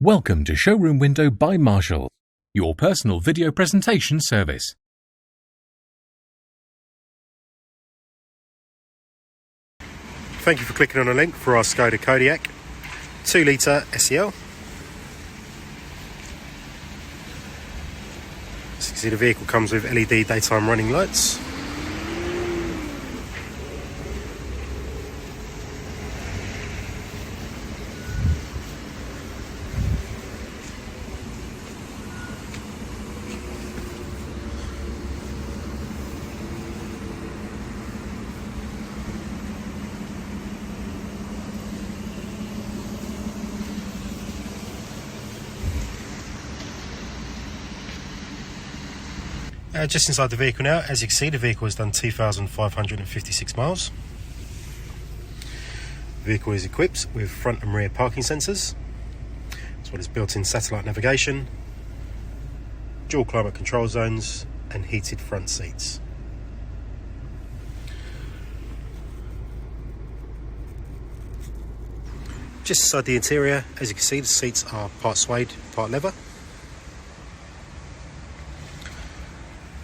Welcome to Showroom Window by Marshall, your personal video presentation service. Thank you for clicking on a link for our Skoda Kodiaq 2 litre SEL. As you can see, the vehicle comes with LED daytime running lights. Just inside the vehicle now, as you can see, the vehicle has done 2,556 miles. The vehicle is equipped with front and rear parking sensors, as well as built-in satellite navigation, dual climate control zones and heated front seats. Just inside the interior, as you can see, the seats are part suede, part leather.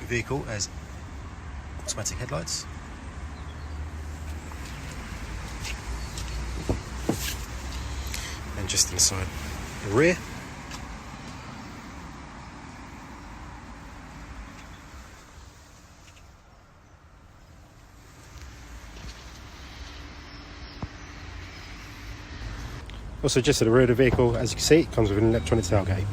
The vehicle has automatic headlights. And just inside the rear, also just at the rear of the vehicle, as you can see, it comes with an electronic tailgate.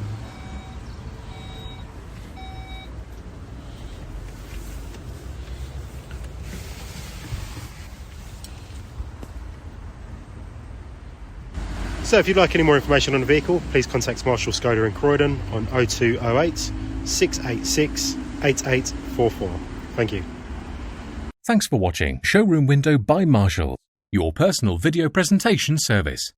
So if you'd like any more information on the vehicle, please contact Marshall Skoda in Croydon on 0208 686 8844. Thank you. Thanks for watching Showroom Window by Marshall, your personal video presentation service.